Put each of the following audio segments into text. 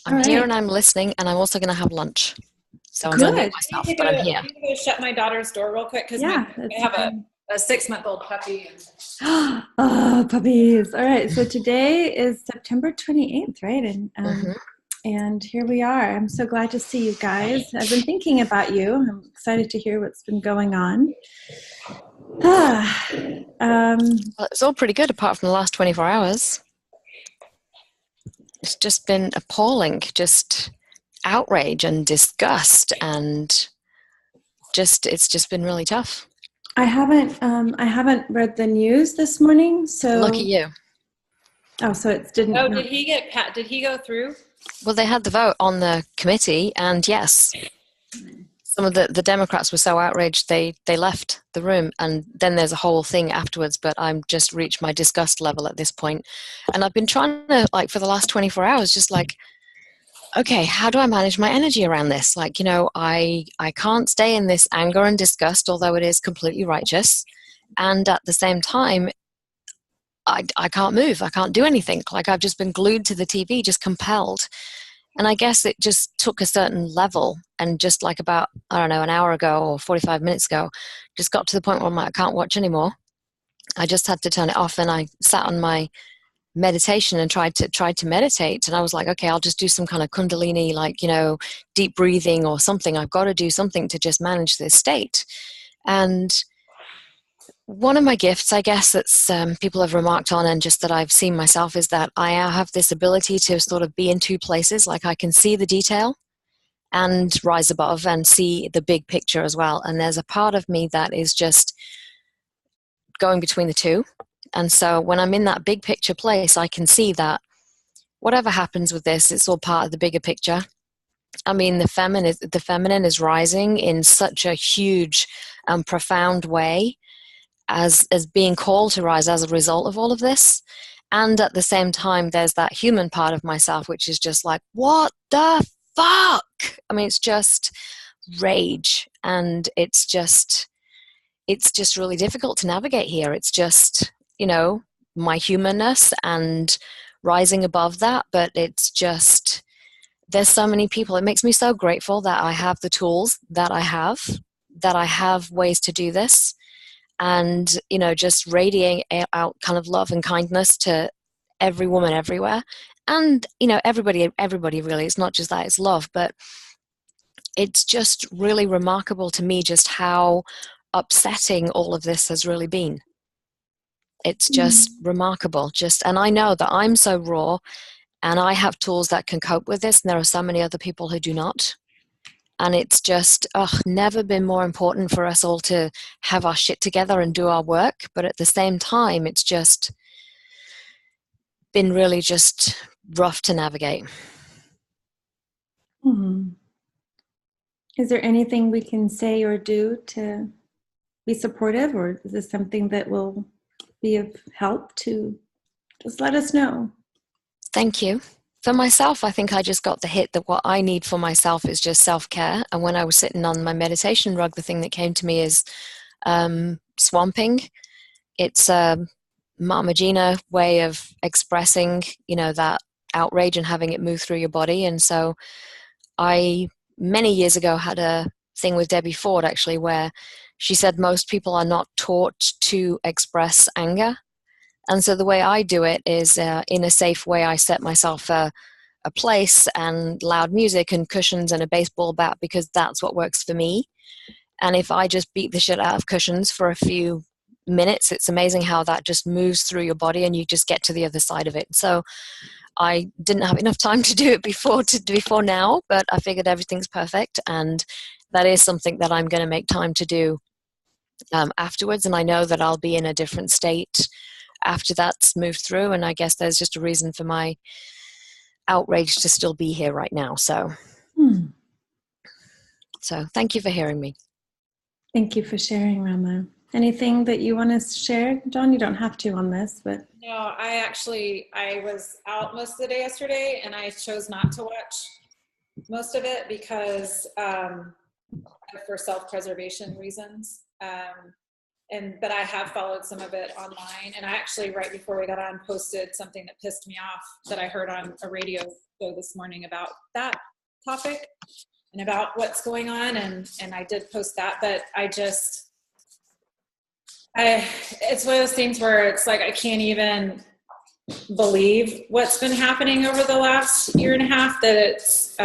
I'm All here right. and I'm listening, and I'm also going to have lunch. So I'm going to mute Good. myself, but I'm here. I need to go shut my daughter's door real quick because Yeah, I that's have fine. a 6-month-old puppy. Oh, puppies. All right. So today is September 28th, right? Hmm. And here we are. I'm so glad to see you guys. I've been thinking about you. I'm excited to hear what's been going on. Ah, um, Well, it's all pretty good apart from the last 24 hours. It's just been appalling, just outrage and disgust, and it's just been really tough. I haven't read the news this morning. Lucky So, you. oh, so it didn't Oh, not. did he go through? Well, they had the vote on the committee, and yes, some of the Democrats were so outraged they left the room, and then there's a whole thing afterwards. But I'm just reached my disgust level at this point, and I've been trying to, like, for the last 24 hours, just like, okay, how do I manage my energy around this? Like, I can't stay in this anger and disgust, although it is completely righteous, and at the same time, I can't move. I can't do anything. Like, I've just been glued to the TV, just compelled. And I guess it just took a certain level, and just like about, I don't know, an hour ago or 45 minutes ago, just got to the point where I'm like, I can't watch anymore. I just had to turn it off, and I sat on my meditation and tried to meditate, and I was like, okay, I'll just do some kind of kundalini, like, deep breathing or something. I've got to do something to just manage this state. And one of my gifts, I guess, that's people have remarked on, and just that I've seen myself, is that I have this ability to sort of be in two places. Like, I can see the detail and rise above and see the big picture as well. And there's a part of me that is just going between the two. And so when I'm in that big picture place, I can see that whatever happens with this, it's all part of the bigger picture. I mean, the feminine is rising in such a huge and profound way, as being called to rise as a result of all of this. And at the same time, there's that human part of myself, which is just like, what the fuck? I mean, it's just rage, and it's just really difficult to navigate here. It's just, my humanness and rising above that, but it's just, there's so many people. It makes me so grateful that I have the tools that I have ways to do this, and just radiating out kind of love and kindness to every woman everywhere. And everybody really, it's not just that, it's love, but it's just really remarkable to me just how upsetting all of this has really been. It's just Mm. remarkable. And I know that I'm so raw, and I have tools that can cope with this, and there are so many other people who do not. And it's just, never been more important for us all to have our shit together and do our work. But at the same time, it's just been really just rough to navigate. Hmm. Is there anything we can say or do to be supportive, or is this something that will be of help? To just let us know. Thank you. For myself, I think I just got the hit that what I need for myself is just self-care. And when I was sitting on my meditation rug, the thing that came to me is swamping. It's a Mama Gina way of expressing, that outrage and having it move through your body. And so I, many years ago, had a thing with Debbie Ford, actually, where she said most people are not taught to express anger. And so the way I do it is, in a safe way. I set myself a place and loud music and cushions and a baseball bat, because that's what works for me. And if I just beat the shit out of cushions for a few minutes, it's amazing how that just moves through your body and you just get to the other side of it. So I didn't have enough time to do it before now, but I figured everything's perfect, and that is something that I'm going to make time to do afterwards. And I know that I'll be in a different state after that's moved through. And I guess there's just a reason for my outrage to still be here right now. So Hmm. thank you for hearing me. Thank you for sharing, Rama. Anything that you want to share, John? You don't have to on this, but No, I was out most of the day yesterday, and I chose not to watch most of it because for self-preservation reasons. but I have followed some of it online. And I actually, right before we got on, posted something that pissed me off that I heard on a radio show this morning about that topic and about what's going on. And I did post that, but it's one of those things where it's like, I can't even believe what's been happening over the last year and a half, that it's,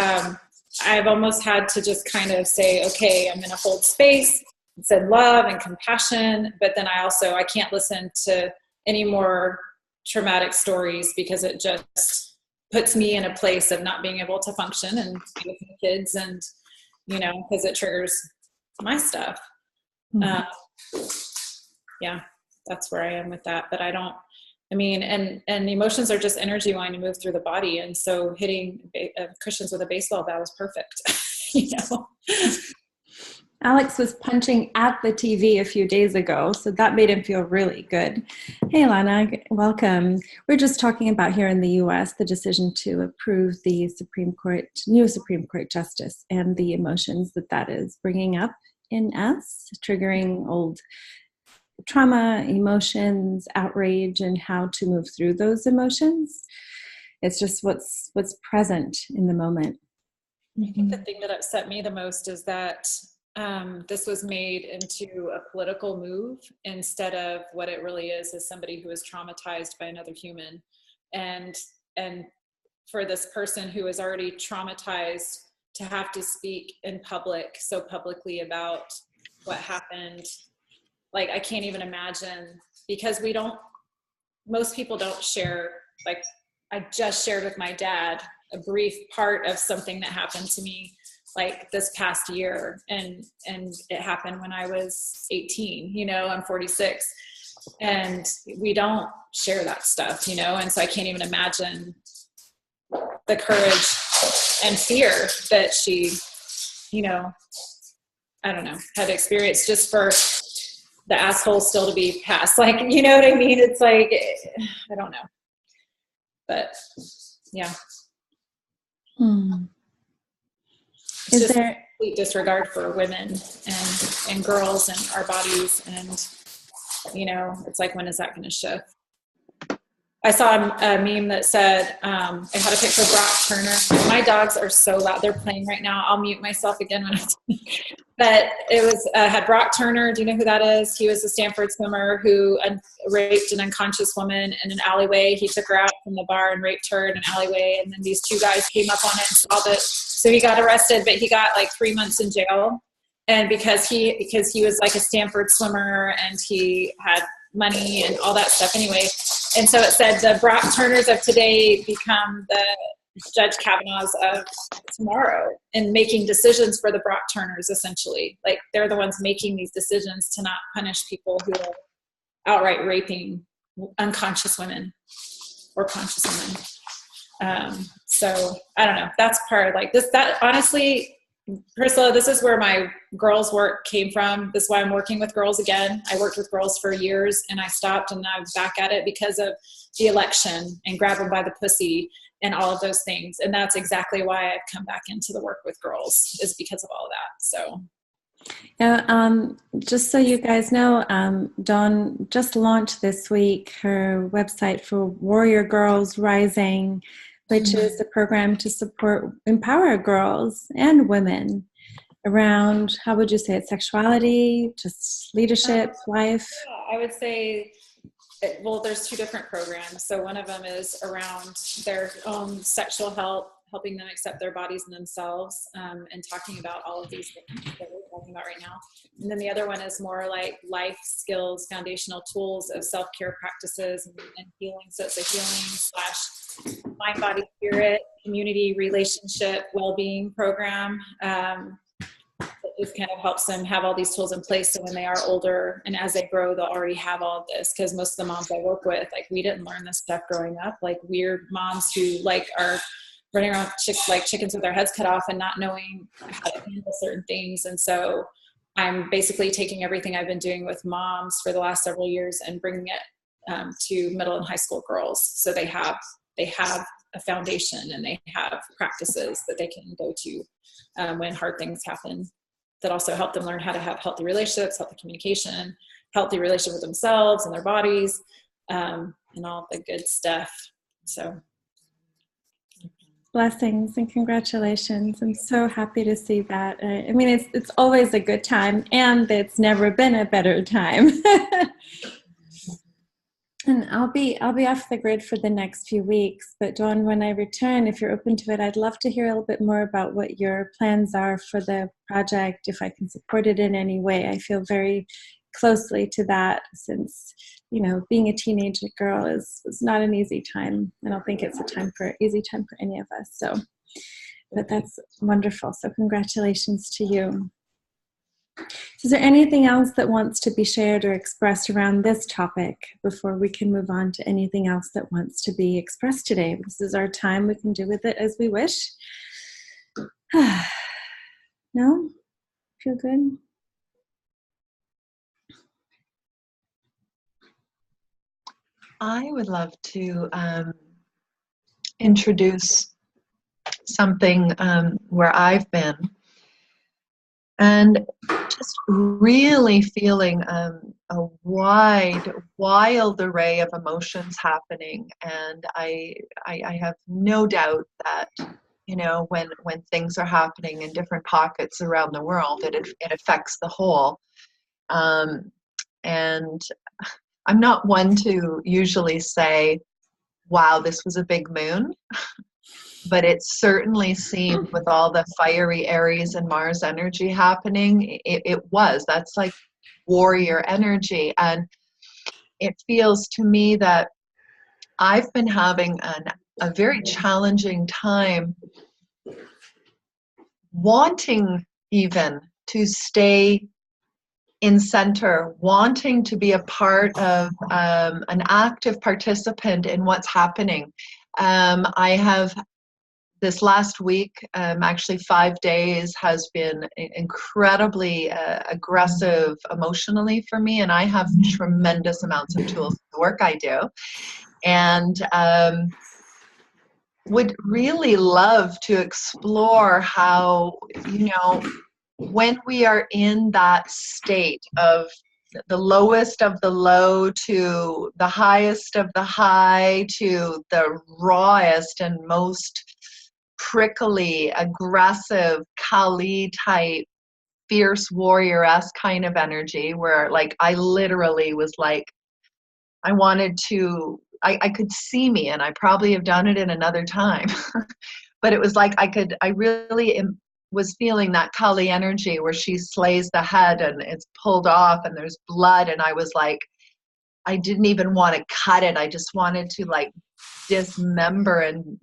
I've almost had to just kind of say, okay, I'm going to hold space. It said love and compassion, but then I can't listen to any more traumatic stories, because it just puts me in a place of not being able to function and be with my kids, and, because it triggers my stuff. Mm-hmm. Yeah, that's where I am with that. But and emotions are just energy wanting to move through the body. And so hitting Christians with a baseball bat was perfect, Alex was punching at the TV a few days ago, so that made him feel really good. Hey, Lana, welcome. We're just talking about here in the U.S. the decision to approve the new Supreme Court justice, and the emotions that is bringing up in us, triggering old trauma, emotions, outrage, and how to move through those emotions. It's just what's present in the moment. I think the thing that upset me the most is that this was made into a political move instead of what it really is somebody who is traumatized by another human. And for this person who is already traumatized to have to speak in public, so publicly, about what happened, like, I can't even imagine, because most people don't share, like, I just shared with my dad a brief part of something that happened to me like this past year, and it happened when I was 18, I'm 46, and we don't share that stuff, and so I can't even imagine the courage and fear that she, I don't know, had experienced just for the asshole still to be passed. Like, you know what I mean? It's like, I don't know, but yeah. It's just a complete disregard for women and girls and our bodies. And, it's like, when is that going to shift? I saw a meme that said, it had a picture of Brock Turner. My dogs are so loud. They're playing right now. I'll mute myself again when but it was, had Brock Turner. Do you know who that is? He was a Stanford swimmer who raped an unconscious woman in an alleyway. He took her out from the bar and raped her in an alleyway. And then these two guys came up on it and saw that. So he got arrested, but he got like 3 months in jail. And because he was like a Stanford swimmer, and he had money and all that stuff anyway. And so it said the Brock Turners of today become the Judge Kavanaughs of tomorrow, and making decisions for the Brock Turners, essentially. Like, they're the ones making these decisions to not punish people who are outright raping unconscious women or conscious women. So I don't know. That's part of like this, that honestly, Priscilla, this is where my girls work came from. This is why I'm working with girls again. I worked with girls for years, and I stopped, and I'm back at it because of the election and grab them by the pussy and all of those things. And that's exactly why I've come back into the work with girls, is because of all of that. So. Yeah, just so you guys know, Dawn just launched this week her website for Warrior Girls Rising, which is a program to empower girls and women around, how would you say it, sexuality, just leadership, life? Yeah, I would say, well, there's two different programs. So one of them is around their own sexual health, helping them accept their bodies and themselves, and talking about all of these things that we're talking about right now. And then the other one is more like life skills, foundational tools of self-care practices and healing. So it's a healing / mind, body, spirit, community, relationship, well-being program. It just kind of helps them have all these tools in place, so when they are older and as they grow, they'll already have all of this. Because most of the moms I work with, like, we didn't learn this stuff growing up. Like, we're moms who like are running around like chickens with their heads cut off and not knowing how to handle certain things. And so I'm basically taking everything I've been doing with moms for the last several years and bringing it to middle and high school girls, so they have a foundation and they have practices that they can go to when hard things happen, that also help them learn how to have healthy relationships, healthy communication, healthy relationship with themselves and their bodies, and all the good stuff. So blessings and congratulations. I'm so happy to see that. I mean, it's always a good time, and it's never been a better time. And I'll be off the grid for the next few weeks. But Dawn, when I return, if you're open to it, I'd love to hear a little bit more about what your plans are for the project, if I can support it in any way. I feel very closely to that, since, you know, being a teenage girl is not an easy time. I don't think it's easy time for any of us. So, but that's wonderful. So congratulations to you. Is there anything else that wants to be shared or expressed around this topic before we can move on to anything else that wants to be expressed today? This is our time. We can do with it as we wish. No? Feel good? I would love to introduce something where I've been, and just really feeling a wild array of emotions happening. And I have no doubt that, you know, when things are happening in different pockets around the world, it affects the whole. And I'm not one to usually say, wow, this was a big moon. But it certainly seemed, with all the fiery Aries and Mars energy happening, it was. That's like warrior energy. And it feels to me that I've been having a very challenging time wanting even to stay in center, wanting to be a part of an active participant in what's happening. I have, this last week, actually 5 days, has been incredibly aggressive emotionally for me, and I have tremendous amounts of tools for the work I do, and would really love to explore how, you know, when we are in that state of the lowest of the low to the highest of the high to the rawest and most prickly, aggressive, Kali type, fierce warrior-esque kind of energy, where like I literally was like, I wanted to, I could see me, and I probably have done it in another time, but it was like I really was feeling that Kali energy where she slays the head and it's pulled off and there's blood, and I was like, I didn't even want to cut it. I just wanted to like dismember, and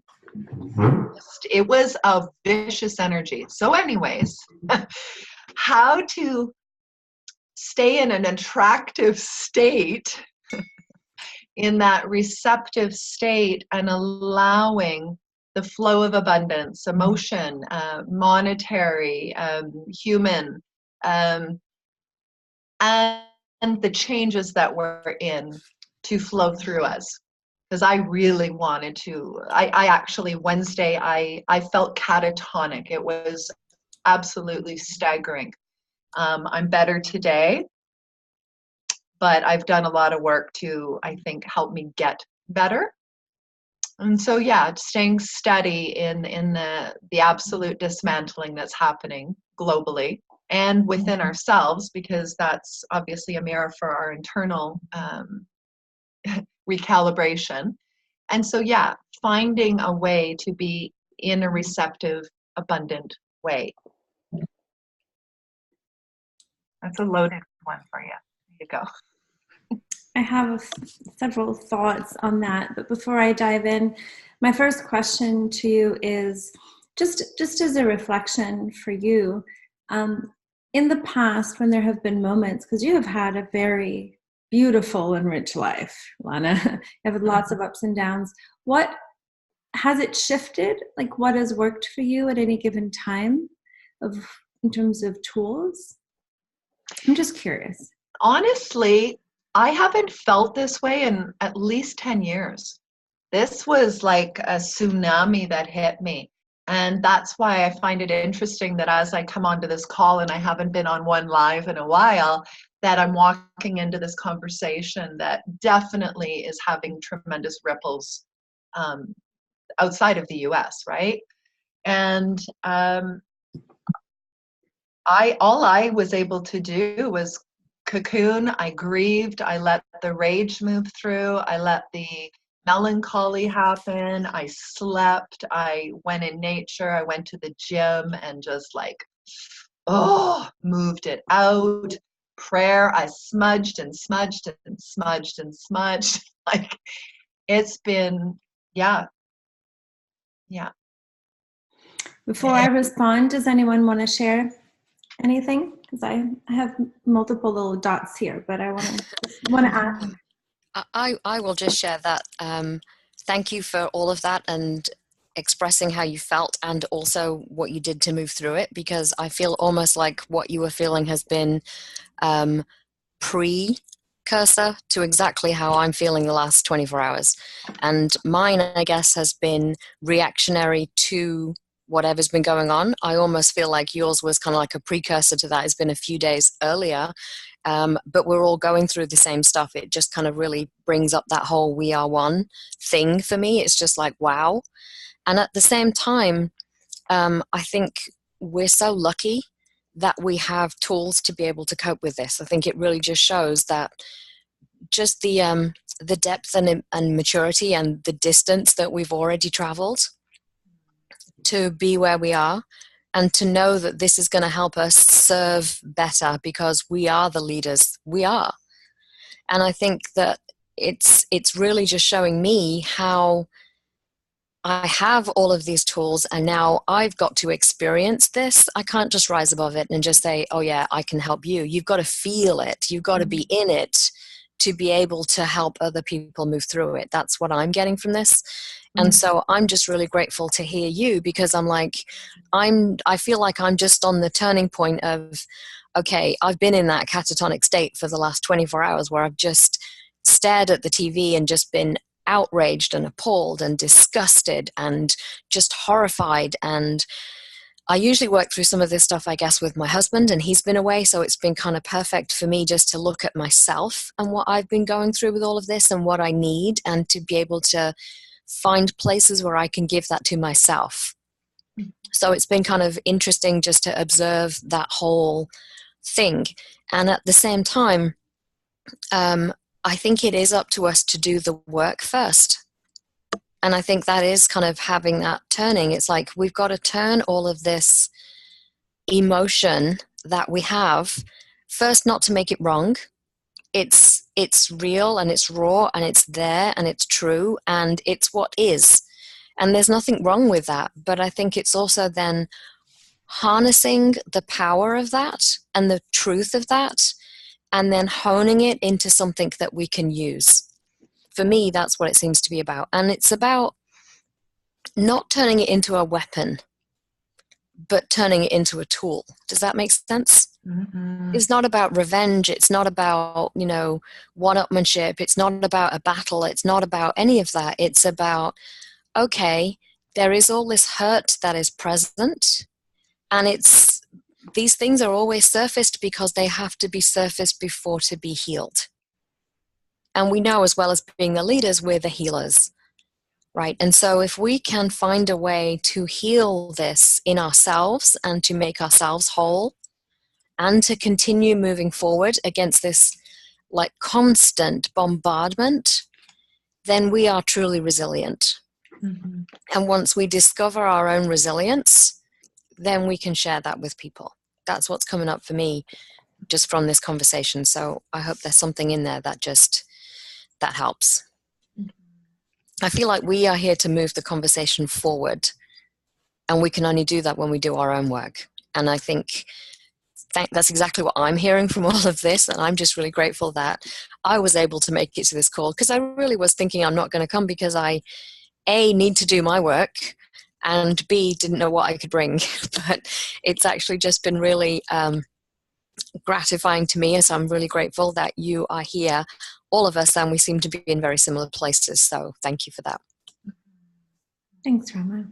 it was a vicious energy. So anyways, how to stay in an attractive state, in that receptive state, and allowing the flow of abundance, emotion, monetary, human, and the changes that we're in to flow through us. Because I really wanted to, I actually, Wednesday, I felt catatonic. It was absolutely staggering. I'm better today, but I've done a lot of work to, I think, help me get better. And so, yeah, staying steady in the absolute dismantling that's happening globally and within ourselves, because that's obviously a mirror for our internal recalibration. And so, yeah, finding a way to be in a receptive, abundant way. That's a loaded one for you. There you go. I have several thoughts on that, but before I dive in, my first question to you is just as a reflection for you, in the past, when there have been moments, because you have had a very beautiful and rich life, Lana, you have lots of ups and downs. What has it shifted? Like, what has worked for you at any given time in terms of tools? I'm just curious. Honestly, I haven't felt this way in at least 10 years. This was like a tsunami that hit me. And that's why I find it interesting that as I come onto this call, and I haven't been on one live in a while, that I'm walking into this conversation that definitely is having tremendous ripples outside of the US, right? And all I was able to do was cocoon. I grieved. I let the rage move through. I let the melancholy happen. I slept. I went in nature. I went to the gym and just like, moved it out. Prayer. I smudged and smudged and smudged and smudged. Like, it's been, yeah. Before I respond, does anyone want to share anything? Because I have multiple little dots here, but I want to ask. I will just share that. Thank you for all of that and expressing how you felt and also what you did to move through it, because I feel almost like what you were feeling has been precursor to exactly how I'm feeling the last 24 hours. And mine, I guess, has been reactionary to whatever's been going on. I almost feel like yours was kind of like a precursor to that. It's been a few days earlier. But we're all going through the same stuff. It just kind of really brings up that whole we are one thing for me. It's just like, wow. And at the same time, I think we're so lucky that we have tools to be able to cope with this. I think it really just shows that just the depth and maturity and the distance that we've already traveled to be where we are, and to know that this is going to help us serve better because we are the leaders. We are. And I think that it's really just showing me how I have all of these tools and now I've got to experience this. I can't just rise above it and just say, oh yeah, I can help you. You've got to feel it. You've got to be in it to be able to help other people move through it. That's what I'm getting from this. And so I'm just really grateful to hear you, because I'm like, I feel like I'm just on the turning point of, okay, I've been in that catatonic state for the last 24 hours where I've just stared at the TV and just been outraged and appalled and disgusted and just horrified. And I usually work through some of this stuff, I guess, with my husband, and he's been away. So it's been kind of perfect for me just to look at myself and what I've been going through with all of this and what I need, and to be able to find places where I can give that to myself. So it's been kind of interesting just to observe that whole thing. And at the same time, I think it is up to us to do the work first. And I think that is kind of having that turning. It's like we've got to turn all of this emotion that we have first, not to make it wrong. It's real and it's raw and it's there and it's true and it's what is. And there's nothing wrong with that. But I think it's also then harnessing the power of that and the truth of that, and then honing it into something that we can use. For me, that's what it seems to be about. And it's about not turning it into a weapon, but turning it into a tool. Does that make sense? Mm-hmm. It's not about revenge. It's not about, one-upmanship. It's not about a battle. It's not about any of that. It's about, okay, there is all this hurt that is present, and these things are always surfaced because they have to be surfaced before to be healed. And we know, as well as being the leaders, we're the healers, right? And so if we can find a way to heal this in ourselves and to make ourselves whole and to continue moving forward against this like constant bombardment, then we are truly resilient. Mm-hmm. And once we discover our own resilience, then we can share that with people. That's what's coming up for me just from this conversation. So I hope there's something in there that helps. I feel like we are here to move the conversation forward, and we can only do that when we do our own work. And I think that's exactly what I'm hearing from all of this, and I'm just really grateful that I was able to make it to this call, because I really was thinking I'm not going to come because I, A, need to do my work, and B, didn't know what I could bring. But it's actually just been really gratifying to me, as I'm really grateful that you are here, all of us, and we seem to be in very similar places. So thank you for that. Thanks, Rama.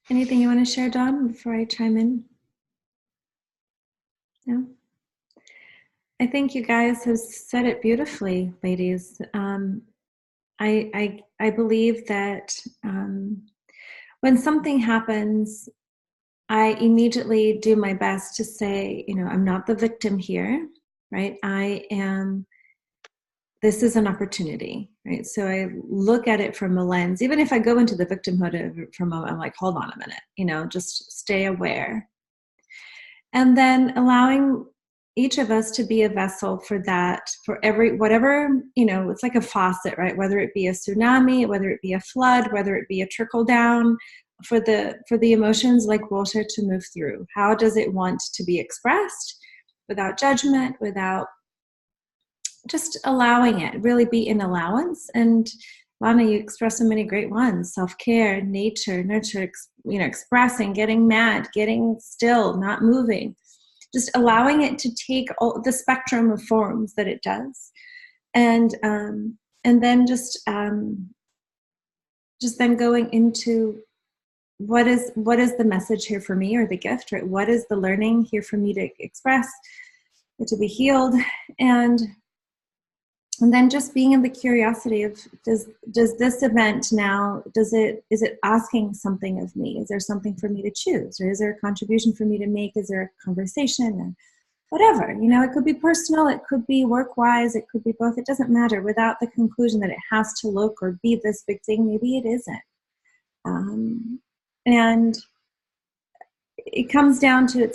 Anything you want to share, Dawn, before I chime in? No? I think you guys have said it beautifully, ladies. I believe that when something happens, I immediately do my best to say, I'm not the victim here, right? This is an opportunity, right? So I look at it from a lens, even if I go into the victimhood for a moment, I'm like, hold on a minute, just stay aware. And then allowing each of us to be a vessel for that, for whatever, it's like a faucet, right? Whether it be a tsunami, whether it be a flood, whether it be a trickle down, for the emotions like water to move through. How does it want to be expressed without judgment, without just allowing it, really be in allowance? And Lana, you express so many great ones: self-care, nature, nurture, expressing, getting mad, getting still, not moving, just allowing it to take all the spectrum of forms that it does. And then just then going into what is the message here for me, or the gift, right? What is the learning here for me to express, to be healed? And then just being in the curiosity of, does this event now, is it asking something of me? Is there something for me to choose? Or is there a contribution for me to make? Is there a conversation? Whatever, it could be personal, it could be work-wise, it could be both. It doesn't matter, without the conclusion that it has to look or be this big thing. Maybe it isn't. And it comes down to,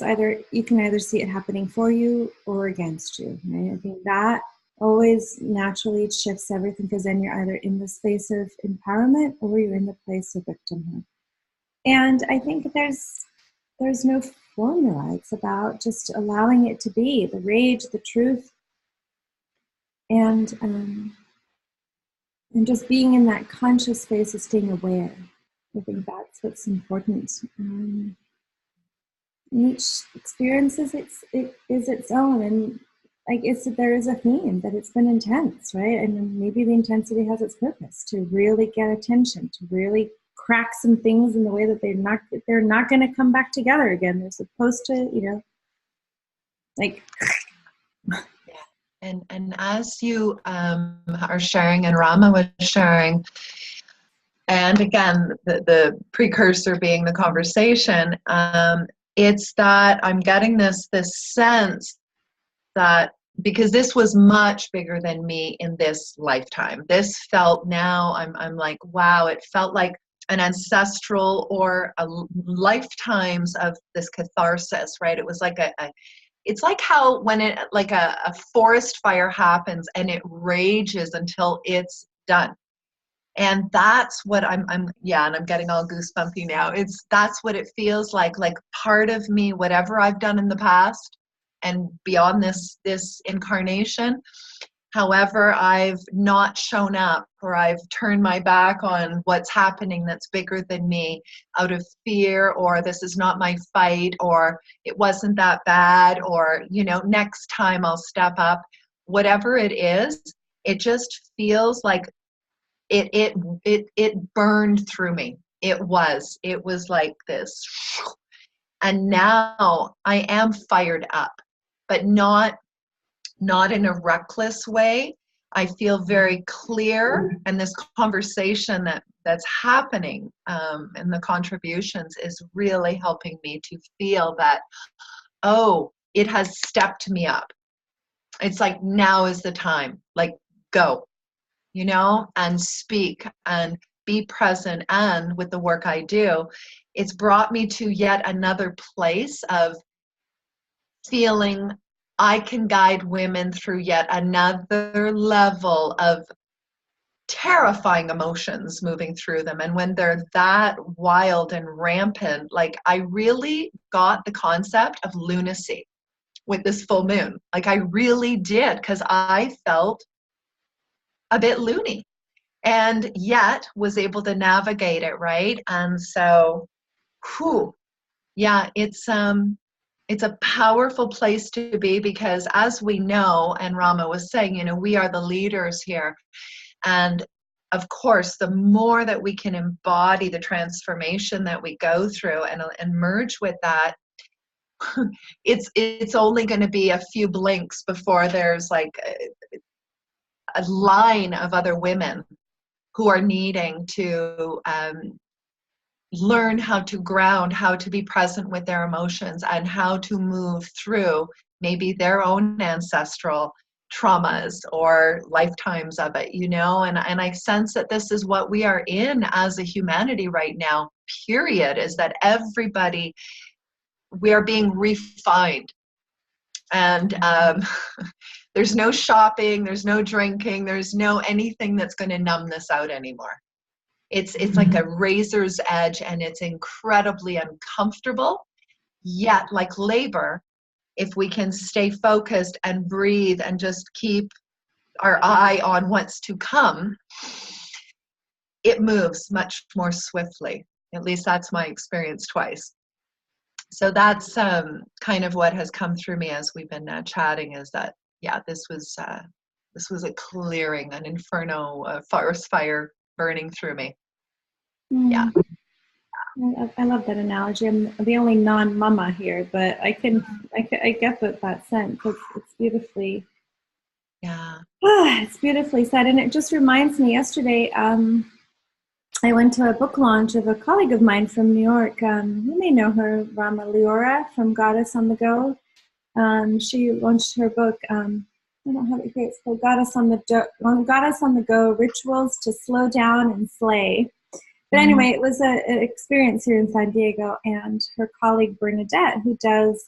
you can either see it happening for you or against you, right? I think that always naturally shifts everything, because then you're either in the space of empowerment or you're in the place of victimhood. And I think there's no formula. It's about just allowing it to be, the rage, the truth, and just being in that conscious space of staying aware. I think that's what's important. Each experience is its own, and there is a theme that it's been intense, right? And maybe the intensity has its purpose to really get attention, to really crack some things in the way that they're not going to come back together again. They're supposed to, And as you are sharing, and Rama was sharing, and again, the precursor being the conversation, it's that I'm getting this sense that, because this was much bigger than me in this lifetime. This felt, now I'm like, wow, it felt like an ancestral or a lifetimes of this catharsis, right? It was like it's like how when a forest fire happens and it rages until it's done. And that's what I'm and I'm getting all goosebumpy now. That's what it feels like part of me, whatever I've done in the past and beyond this incarnation, however I've not shown up, or I've turned my back on what's happening that's bigger than me out of fear, or this is not my fight, or it wasn't that bad, or next time I'll step up. Whatever it is, it just feels like it burned through me. It was like this. And now I am fired up, but not in a reckless way. I feel very clear, and this conversation that's happening and the contributions is really helping me to feel that, oh, it has stepped me up. It's like, now is the time, like, go, and speak and be present. And with the work I do, it's brought me to yet another place of feeling I can guide women through yet another level of terrifying emotions moving through them. And when they're that wild and rampant, like, I really got the concept of lunacy with this full moon. Like, I really did, because I felt a bit loony, and yet was able to navigate it, right? And so, it's a powerful place to be, because as we know, and Rama was saying, we are the leaders here. And of course, the more that we can embody the transformation that we go through and merge with that, it's only going to be a few blinks before there's like a line of other women who are needing to learn how to ground, how to be present with their emotions, and how to move through maybe their own ancestral traumas or lifetimes of it, you know. And I sense that this is what we are in as a humanity right now, period, is that everybody, we are being refined. And there's no shopping, there's no drinking, there's no anything that's going to numb this out anymore. It's like a razor's edge, and it's incredibly uncomfortable. Yet, like labor, if we can stay focused and breathe and just keep our eye on what's to come, it moves much more swiftly. At least that's my experience twice. So that's kind of what has come through me as we've been chatting, is that, yeah, this was a clearing, an inferno, forest fire burning through me. Yeah. I love that analogy. I'm the only non-mama here, but I get that sense. It's beautifully, Yeah. it's beautifully said. And it just reminds me, yesterday, I went to a book launch of a colleague of mine from New York. You may know her, Rama Liora from Goddess on the Go. She launched her book. I don't have it here. It's called Goddess on the Go: Rituals to Slow Down and Slay. But anyway, it was an experience here in San Diego, and her colleague Bernadette, who does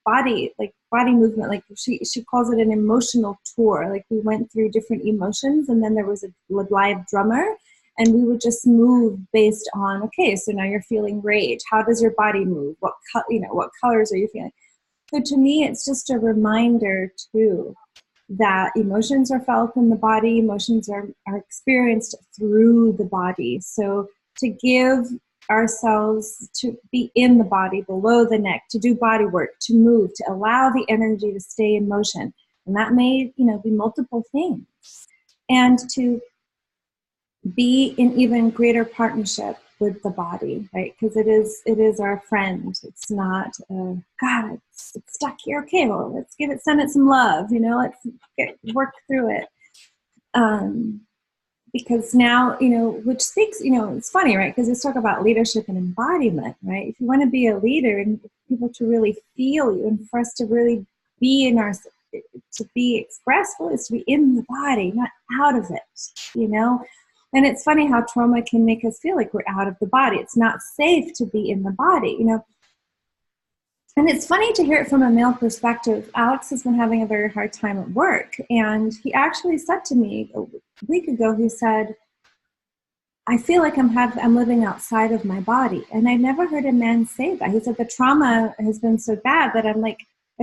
body movement, like she calls it an emotional tour. Like, we went through different emotions, and then there was a live drummer, and we would just move based on, okay, so now you're feeling rage. How does your body move? What colors are you feeling? So to me, it's just a reminder too that emotions are felt in the body, emotions are experienced through the body. So to give ourselves to be in the body, below the neck, to do body work, to move, to allow the energy to stay in motion. And that may, be multiple things. And to be in even greater partnership with the body, right? Because it is our friend. It's not, God, it's stuck here. Okay, well, let's send it some love, let's work through it. Because now, which speaks, it's funny, right? Because let's talk about leadership and embodiment, right? If you want to be a leader and people to really feel you, and for us to really be to be expressful, is to be in the body, not out of it, And it's funny how trauma can make us feel like we're out of the body. It's not safe to be in the body, And it's funny to hear it from a male perspective. Alex has been having a very hard time at work. And he actually said to me a week ago, he said, I feel like I'm living outside of my body. And I never heard a man say that. He said, the trauma has been so bad that I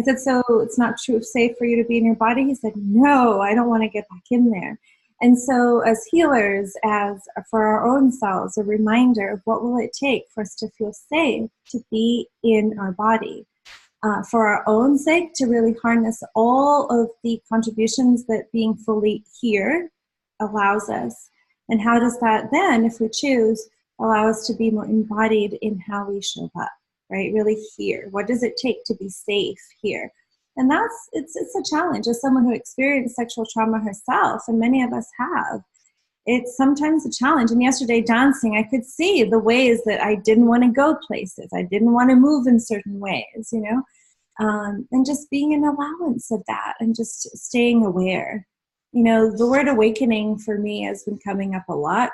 said, so it's not true, safe for you to be in your body? He said, no, I don't want to get back in there. And so as healers, as for our own selves, a reminder of what will it take for us to feel safe to be in our body. For our own sake, to really harness all of the contributions that being fully here allows us. And how does that then, if we choose, allow us to be more embodied in how we show up, right? Really here. What does it take to be safe here? And it's a challenge. As someone who experienced sexual trauma herself, and many of us have, it's sometimes a challenge. And yesterday dancing, I could see the ways that I didn't want to go places. I didn't want to move in certain ways, and just being an allowance of that and just staying aware. The word awakening for me has been coming up a lot.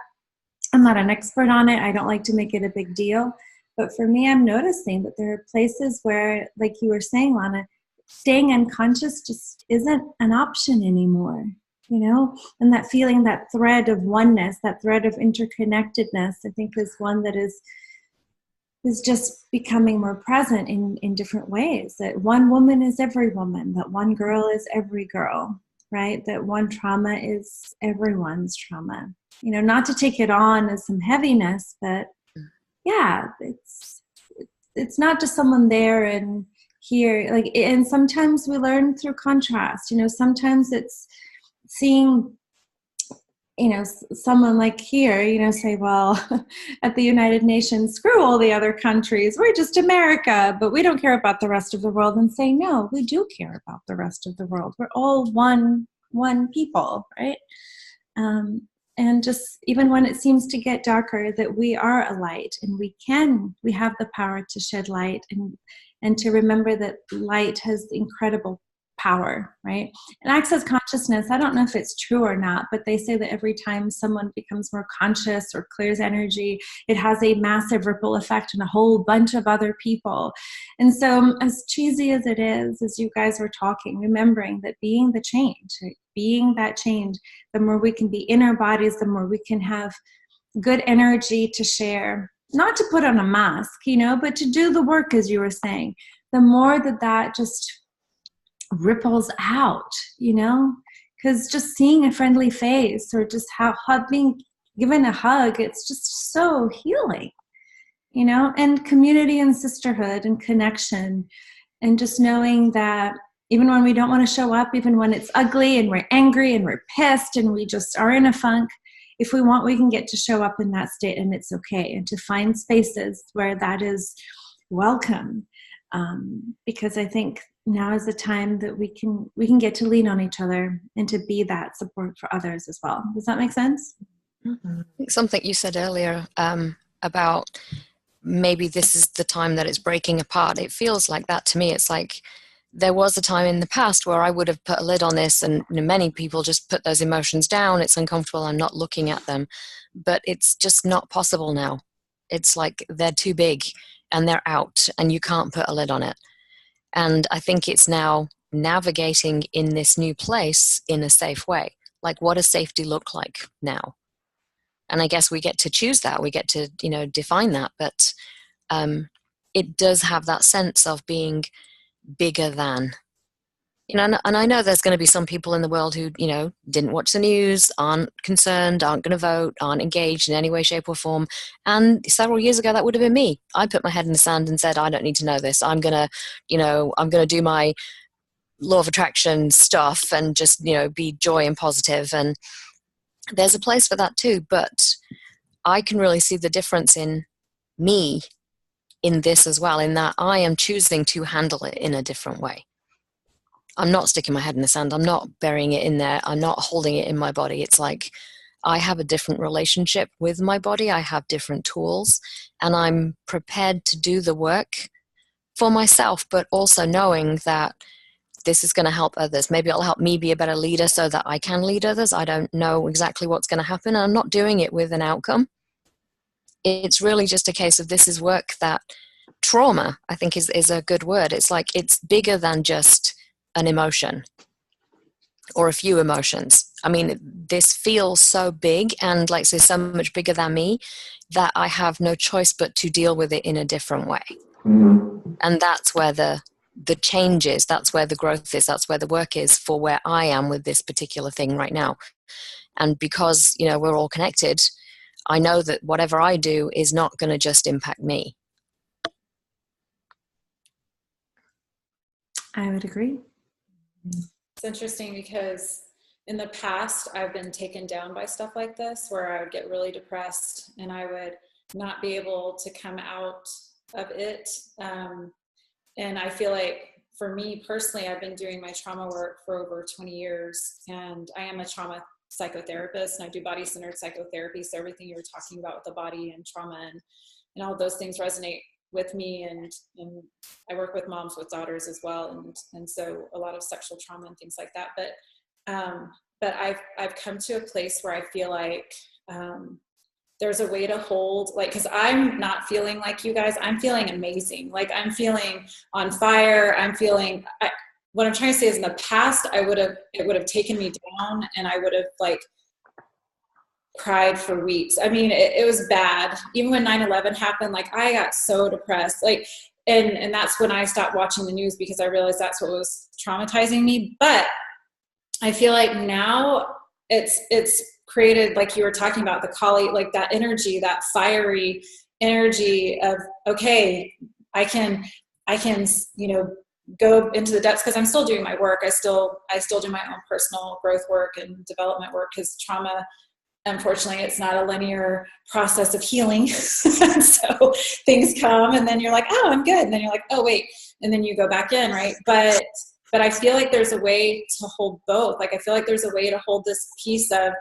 I'm not an expert on it. I don't like to make it a big deal. But for me, I'm noticing that there are places where, like you were saying, Lana, staying unconscious just isn't an option anymore, and that feeling, that thread of oneness, that thread of interconnectedness, I think is one that is just becoming more present in different ways, that one woman is every woman, that one girl is every girl, right? That one trauma is everyone's trauma, not to take it on as some heaviness, but yeah, it's not just someone there and here, and sometimes we learn through contrast. Sometimes it's seeing someone like here, say, well, at the United Nations, screw all the other countries. We're just America, but we don't care about the rest of the world. And say, no, we do care about the rest of the world. We're all one people, right? And just even when it seems to get darker, that we are a light, and we have the power to shed light, and to remember that light has incredible power, right? And access consciousness, I don't know if it's true or not, but they say that every time someone becomes more conscious or clears energy, it has a massive ripple effect on a whole bunch of other people. And so, as cheesy as it is, as you guys were talking, remembering that being the change, right? Being that change, the more we can be in our bodies, the more we can have good energy to share, not to put on a mask, but to do the work, as you were saying, the more that just ripples out, because just seeing a friendly face, or just being given a hug, it's just so healing, and community and sisterhood and connection, and just knowing that even when we don't want to show up, even when it's ugly and we're angry and we're pissed and we just are in a funk, if we want, we can get to show up in that state, and it's okay, and to find spaces where that is welcome. Because I think now is the time that we can get to lean on each other and to be that support for others as well. Does that make sense? Mm-hmm. Something you said earlier about maybe this is the time that it's breaking apart. It feels like that to me. It's like there was a time in the past where I would have put a lid on this, and many people just put those emotions down. It's uncomfortable. I'm not looking at them. But it's just not possible now. It's like they're too big and they're out, and you can't put a lid on it. And I think it's now navigating in this new place in a safe way. Like, what does safety look like now? And I guess we get to choose that. We get to, define that. But it does have that sense of being bigger than. And I know there's going to be some people in the world who, didn't watch the news, aren't concerned, aren't going to vote, aren't engaged in any way, shape, or form. And several years ago, that would have been me. I put my head in the sand and said, I don't need to know this. I'm going to do my law of attraction stuff and just, be joy and positive. And there's a place for that too. But I can really see the difference in me in this as well, in that I am choosing to handle it in a different way. I'm not sticking my head in the sand. I'm not burying it in there. I'm not holding it in my body. It's like I have a different relationship with my body. I have different tools, and I'm prepared to do the work for myself, but also knowing that this is going to help others. Maybe it'll help me be a better leader so that I can lead others. I don't know exactly what's going to happen. And I'm not doing it with an outcome. It's really just a case of this is work that trauma, I think, is a good word. It's like it's bigger than just an emotion or a few emotions. I mean, this feels so big and like say so much bigger than me that I have no choice but to deal with it in a different way. And that's where the change is. That's where the growth is. That's where the work is for where I am with this particular thing right now. And because, we're all connected, I know that whatever I do is not going to just impact me. I would agree. It's interesting because in the past, I've been taken down by stuff like this, where I would get really depressed and I would not be able to come out of it. And I feel like for me personally, I've been doing my trauma work for over 20 years, and I am a trauma psychotherapist, and I do body-centered psychotherapy. So everything you were talking about with the body and trauma and all those things resonate with me, and I work with moms with daughters as well, and so a lot of sexual trauma and things like that. But I've come to a place where I feel like there's a way to hold, like, because I'm not feeling like you guys. I'm feeling amazing. Like, I'm feeling on fire. I'm feeling. What I'm trying to say is, in the past, it would have taken me down, and I would have like cried for weeks. I mean, it was bad. Even when 9/11 happened, like, I got so depressed, like, and that's when I stopped watching the news, because I realized that's what was traumatizing me. But I feel like now it's created, like you were talking about, the Kali, like that energy, that fiery energy of, okay, I can, go into the depths, because I'm still doing my work. I still do my own personal growth work and development work, because trauma unfortunately, it's not a linear process of healing. So things come and then you're like, oh, I'm good. And then you're like, oh, wait. And then you go back in, right? But I feel like there's a way to hold both. Like, I feel like there's a way to hold this piece of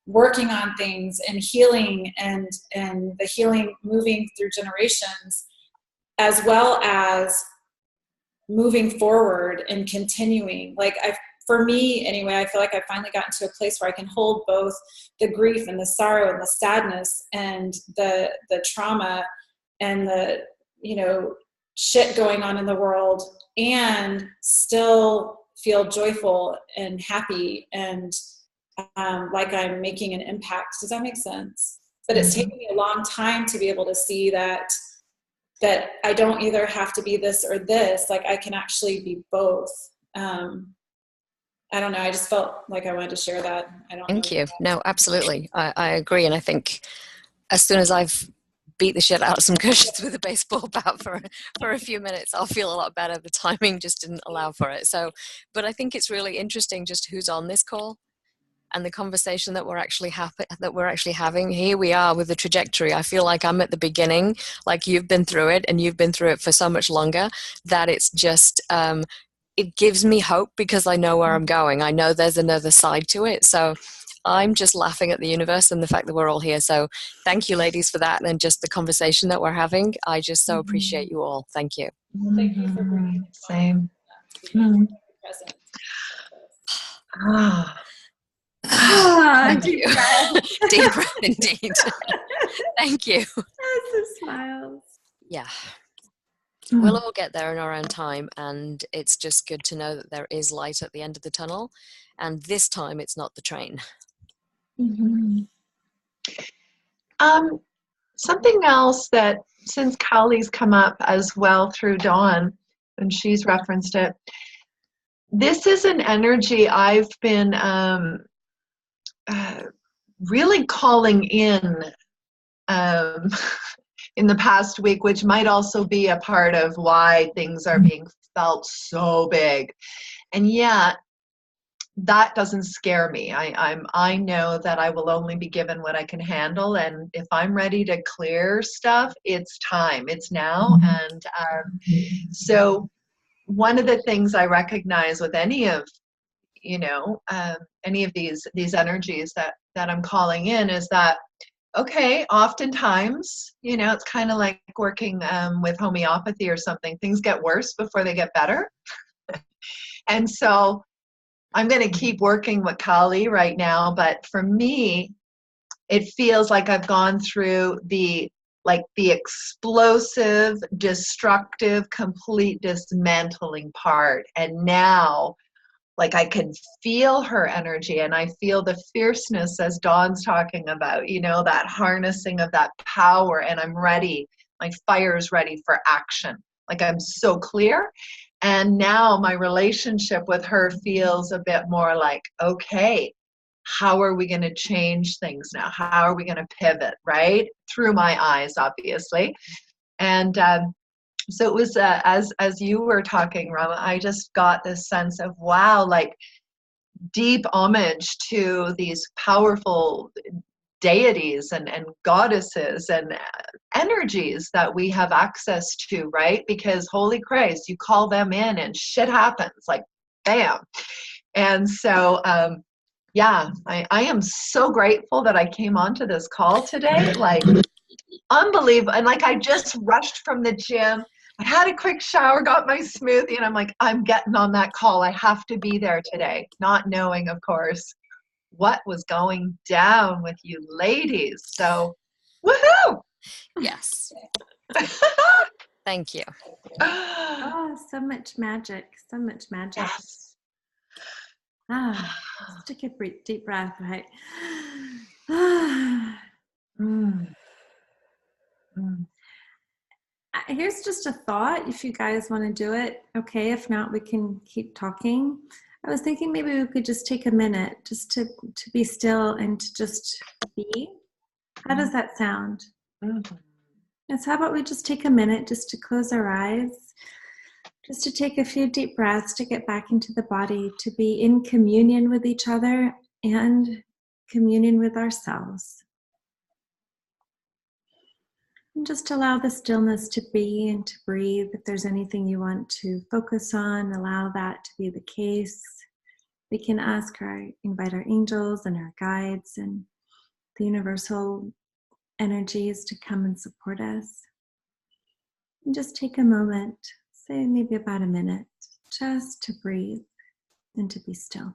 working on things and healing and the healing moving through generations, as well as moving forward and continuing. Like, for me anyway, I feel like I've finally gotten to a place where I can hold both the grief and the sorrow and the sadness and the trauma and the, shit going on in the world, and still feel joyful and happy and like I'm making an impact. Does that make sense? But it's taken me a long time to be able to see that I don't either have to be this or this. Like, I can actually be both. I don't know. I just felt like I wanted to share that. Thank you. No, absolutely. I agree. And I think as soon as I've beat the shit out of some cushions with a baseball bat for a few minutes, I'll feel a lot better. The timing just didn't allow for it. So, but I think it's really interesting just who's on this call and the conversation that we're actually having. Here we are with the trajectory. I feel like I'm at the beginning, like you've been through it, and you've been through it for so much longer that it's just it gives me hope because I know where I'm going. I know there's another side to it. So I'm just laughing at the universe and the fact that we're all here. So thank you, ladies, for that, and just the conversation that we're having. I just so appreciate you all. Thank you. Thank you for bringing it. Same. Present. Deep you. breath. Deep breath indeed. Thank you. Some smiles. Yeah. We'll all get there in our own time, and it's just good to know that there is light at the end of the tunnel, and this time it's not the train. Something else that, since Cowley's come up as well through Dawn, and she's referenced it, this is an energy I've been really calling in the past week, which might also be a part of why things are being felt so big. And yet, that doesn't scare me. I know that I will only be given what I can handle, and if I'm ready to clear stuff, it's time. It's now. And so one of the things I recognize with any of these energies that I'm calling in is that, okay, oftentimes, it's kind of like working with homeopathy or something. Things get worse before they get better. And so I'm going to keep working with Kali right now. But for me, it feels like I've gone through the explosive, destructive, complete dismantling part. And now, I can feel her energy, and I feel the fierceness as Dawn's talking about, that harnessing of that power, and I'm ready. My fire's ready for action. I'm so clear. And now my relationship with her feels a bit more like, okay, how are we going to change things now? How are we going to pivot, right? Through my eyes, obviously. And so it was, as you were talking, Rama, I just got this sense of, wow, deep homage to these powerful deities and goddesses and energies that we have access to, right? Because holy Christ, you call them in and shit happens, bam. And so, yeah, I am so grateful that I came onto this call today. Unbelievable. And I just rushed from the gym. I had a quick shower, got my smoothie, and I'm I'm getting on that call. I have to be there today, not knowing, of course, what was going down with you ladies. So, woohoo! Yes. Thank you. Oh, so much magic. So much magic. Yes. Just take a deep breath, right? Here's just a thought, if you guys want to do it. Okay, if not, we can keep talking. I was thinking maybe we could just take a minute just to be still and to just be. How does that sound? Yes, how about we just take a minute just to close our eyes, just to take a few deep breaths to get back into the body, to be in communion with each other and communion with ourselves. And just allow the stillness to be and to breathe. If there's anything you want to focus on, allow that to be the case. We can invite our angels and our guides and the universal energies to come and support us. And just take a moment, say maybe about a minute, just to breathe and to be still.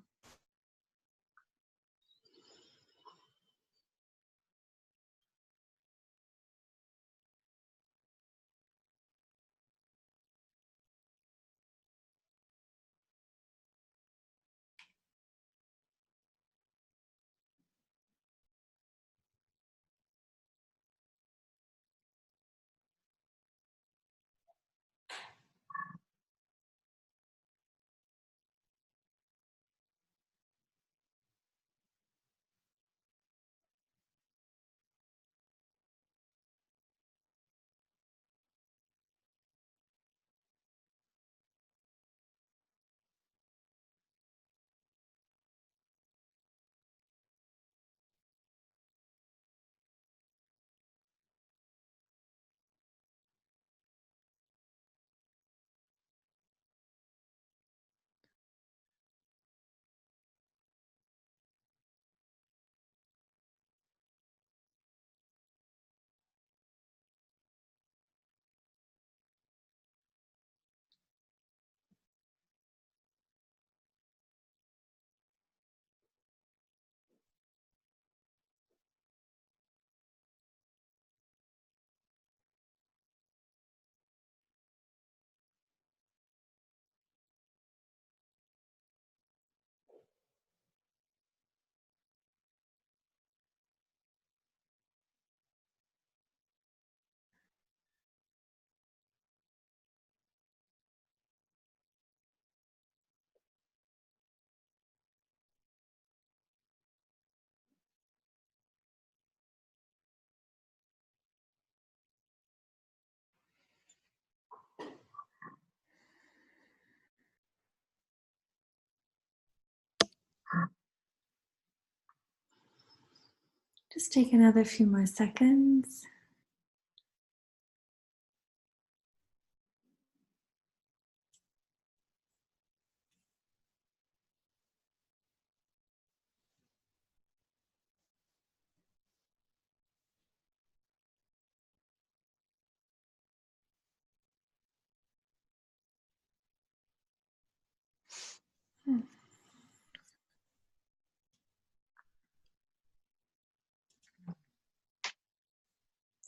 Just take another few more seconds.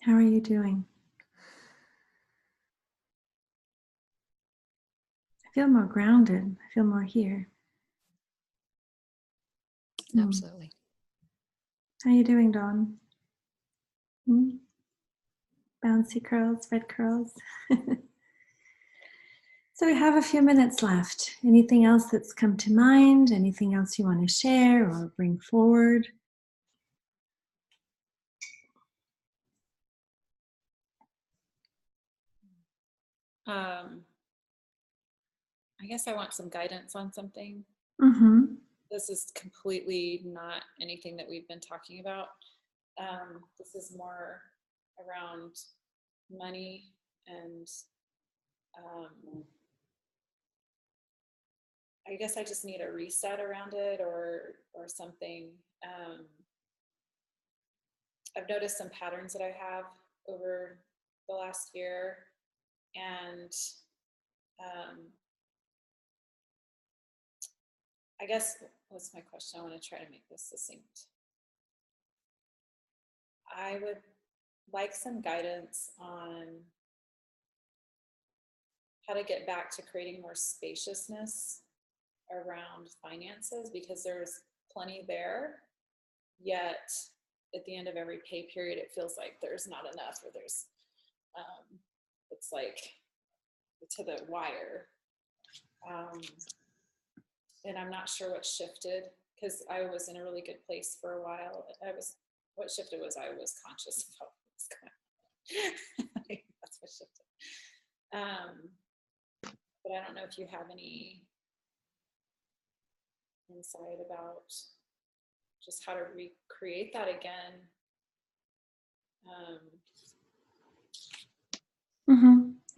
How are you doing? I feel more grounded. I feel more here. Absolutely. How are you doing, Dawn? Bouncy curls, red curls. So we have a few minutes left. Anything else that's come to mind? Anything else you want to share or bring forward? I guess I want some guidance on something. Mm-hmm. This is completely not anything that we've been talking about. This is more around money and I guess I just need a reset around it or something. I've noticed some patterns that I have over the last year, and I guess what's my question? I want to try to make this succinct. I would like some guidance on how to get back to creating more spaciousness around finances, because there's plenty there, yet at the end of every pay period it feels like there's not enough, or there's it's like to the wire, and I'm not sure what shifted, because I was in a really good place for a while. What shifted was I was conscious about what's going on. That's what shifted. But I don't know if you have any insight about just how to recreate that again.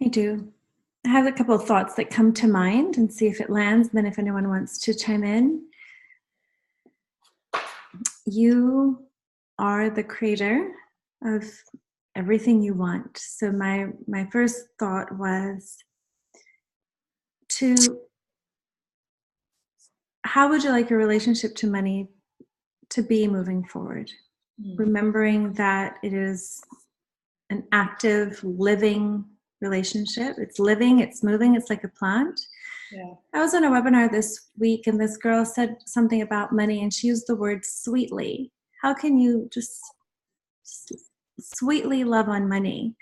I do. I have a couple of thoughts that come to mind and see if it lands, and then if anyone wants to chime in. You are the creator of everything you want. So my first thought was how would you like your relationship to money to be moving forward? Remembering that it is an active, living relationship. It's living, it's moving, it's like a plant. Yeah. I was on a webinar this week, and this girl said something about money, and she used the word sweetly. How can you just sweetly love on money?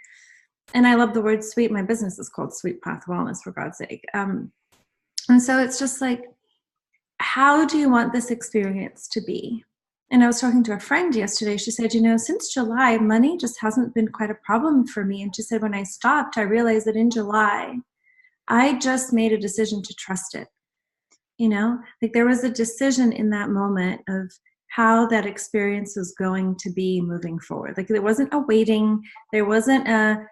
And I love the word sweet. My business is called Sweet Path Wellness, for God's sake. And so it's just like, how do you want this experience to be? And I was talking to a friend yesterday. She said, since July, money just hasn't been quite a problem for me. And she said, when I stopped, I realized that in July, I just made a decision to trust it. Like there was a decision in that moment of how that experience was going to be moving forward. Like there wasn't a waiting, there wasn't a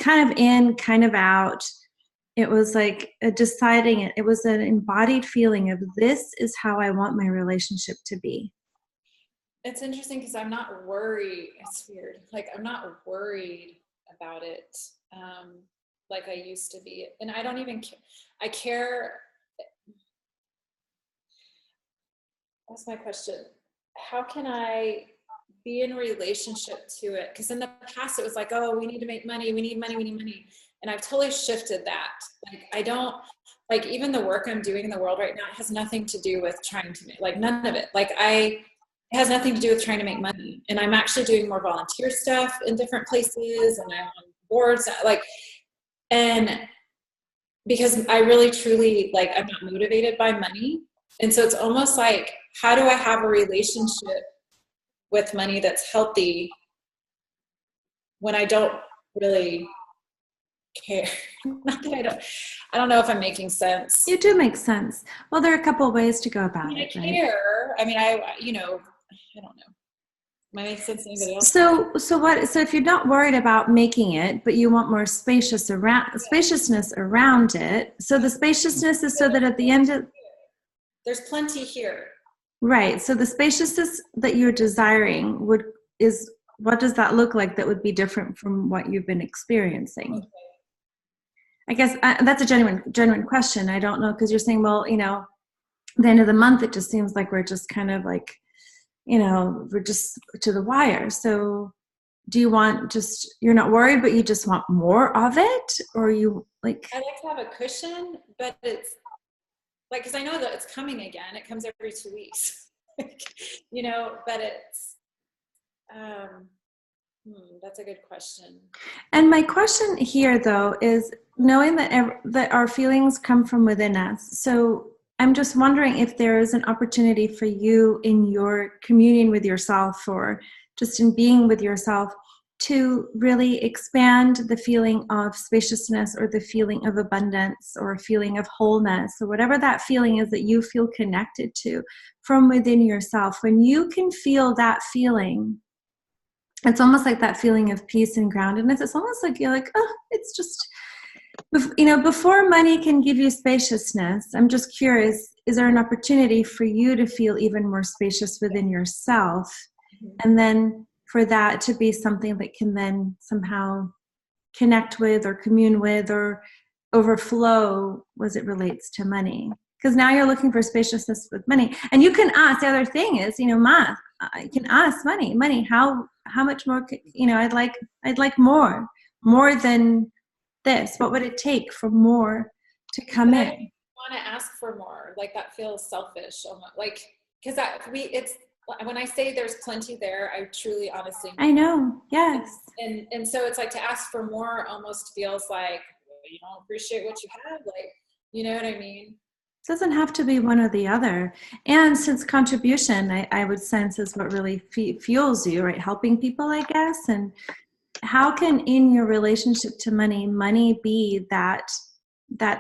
kind of in, kind of out. It was like a deciding it. It was an embodied feeling of, this is how I want my relationship to be. It's interesting because I'm not worried. It's weird. Like I'm not worried about it like I used to be. And I don't even care. I care. That's my question. How can I be in relationship to it? Because in the past it was like, oh, we need to make money. We need money. We need money. And I've totally shifted that. Like I don't, like even the work I'm doing in the world right now, it has nothing to do with trying to make, like none of it. Like it has nothing to do with trying to make money. And I'm actually doing more volunteer stuff in different places, and I'm on boards, and because I really truly, like, I'm not motivated by money. And so it's almost like, how do I have a relationship with money that's healthy when I don't really care? Not that I don't know if I'm making sense. You do make sense. Well, there are a couple of ways to go about it. I care. Right? I mean, I don't know. Am I making sense to anybody else? So if you're not worried about making it, but you want more spaciousness around it. So the spaciousness is so that at the end of, there's plenty here. Right. So the spaciousness that you're desiring what does that look like that would be different from what you've been experiencing? Okay. I guess that's a genuine question. I don't know, because you're saying, well, the end of the month, it just seems like we're just kind of like, we're just to the wire. So do you want you're not worried, but you just want more of it? Or you like? I like to have a cushion, but it's like, because I know that it's coming again. It comes every 2 weeks, but it's, that's a good question. And my question here, though, is knowing that our feelings come from within us. So I'm just wondering if there is an opportunity for you in your communion with yourself, or just in being with yourself, to really expand the feeling of spaciousness, or the feeling of abundance, or a feeling of wholeness, or whatever that feeling is that you feel connected to from within yourself. When you can feel that feeling, it's almost like that feeling of peace and groundedness. It's almost like you're like, oh, it's just, before money can give you spaciousness, I'm just curious, is there an opportunity for you to feel even more spacious within yourself? And then for that to be something that can then somehow connect with, or commune with, or overflow as it relates to money. Because now you're looking for spaciousness with money. And you can ask, the other thing is, math. You can ask money, how much more, I'd like more than this. What would it take for more to come in? I want to ask for more. Like that feels selfish. Like, because it's, when I say there's plenty there, I truly, honestly, I know. Yes. And so it's like, to ask for more almost feels like, you don't appreciate what you have. Like, you know what I mean? It doesn't have to be one or the other. And since contribution, I would sense, is what really fuels you, right? Helping people, I guess. And how can, in your relationship to money be that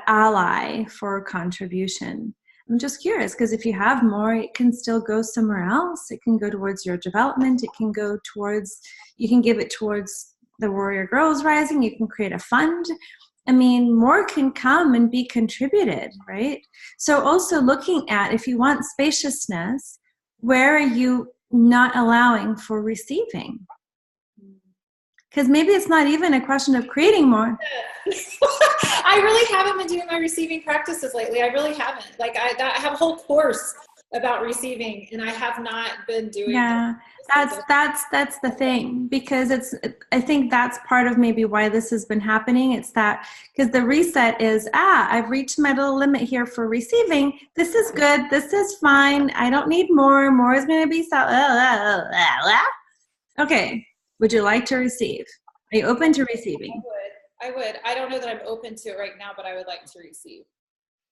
ally for contribution? I'm just curious, because if you have more, it can still go somewhere else. It can go towards your development. It can go towards, you can give it towards the Warrior Girls Rising. You can create a fund. I mean, more can come and be contributed, right? So also looking at, if you want spaciousness, where are you not allowing for receiving? Because maybe it's not even a question of creating more. I really haven't been doing my receiving practices lately. I really haven't. Like I have a whole course about receiving, and I have not been doing. Yeah, that's the thing, because I think that's part of maybe why this has been happening. It's that because the reset is, I've reached my little limit here for receiving. This is good. This is fine. I don't need more. More is going to be so. Okay. Would you like to receive? Are you open to receiving? I would. I don't know that I'm open to it right now, but I would like to receive.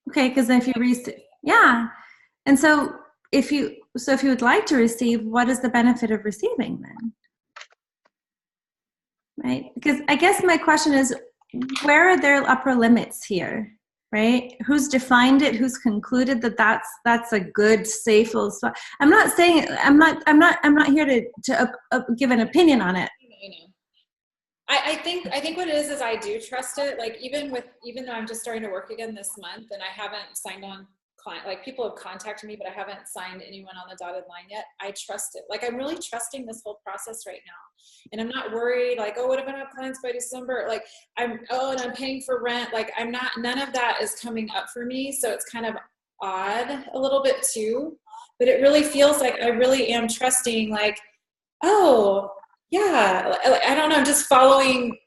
Okay, because if you receive, yeah. And so if you would like to receive, what is the benefit of receiving then? Right? Because I guess my question is, where are their upper limits here? Right? Who's defined it? Who's concluded that that's a good, safe little spot? I'm not saying I'm not here to give an opinion on it. I think what it is I do trust it. Like even though I'm just starting to work again this month and I haven't signed on client, like people have contacted me, but I haven't signed anyone on the dotted line yet. I trust it. Like I'm really trusting this whole process right now. And I'm not worried like, oh, what if I don't have clients by December? Like and I'm paying for rent. Like none of that is coming up for me. So it's kind of odd a little bit too, but it really feels like I really am trusting like, oh yeah, I don't know, just following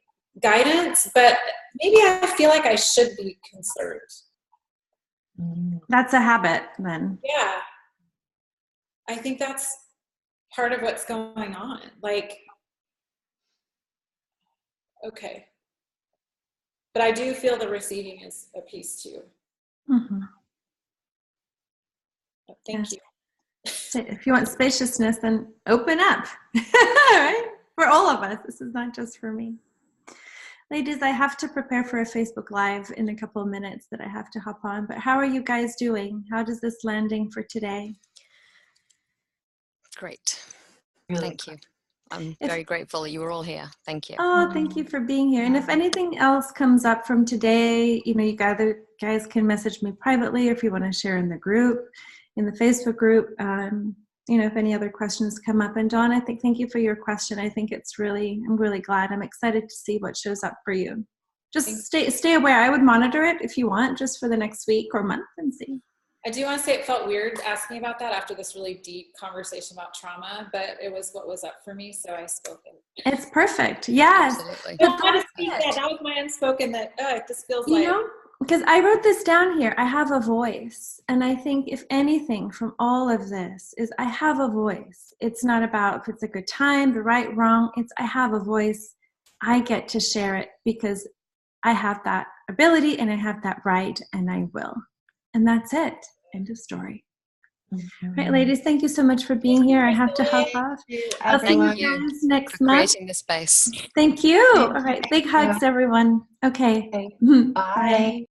guidance, but maybe I feel like I should be concerned. That's a habit then. Yeah. I think that's part of what's going on. Like, okay. But I do feel the receiving is a piece too. Mm-hmm. Thank you. If you want spaciousness, then open up. Right? For all of us. This is not just for me. Ladies, I have to prepare for a Facebook Live in a couple of minutes that I have to hop on. But how are you guys doing? How does this landing for today? Great. Thank you. I'm very grateful that you were all here. Thank you. Oh, thank you for being here. And if anything else comes up from today, you guys can message me privately, or if you want to share in the group, in the Facebook group, if any other questions come up. And Dawn, thank you for your question. I think I'm really glad. I'm excited to see what shows up for you. Just stay aware. I would monitor it if you want, just for the next week or month, and see. I do want to say it felt weird asking about that after this really deep conversation about trauma, but it was what was up for me, so I spoke it. It's perfect. Yes. Absolutely. I want to speak that. That was my unspoken that this feels like. Because I wrote this down here. I have a voice. And I think if anything from all of this is I have a voice. It's not about if it's a good time, the right, wrong. It's I have a voice. I get to share it because I have that ability and I have that right, and I will. And that's it. End of story. Mm-hmm. Right, ladies, thank you so much for being here. I have to hop off. I'll see you guys next month. Creating the space. Thank you. All right, big hugs, everyone. Okay. Bye.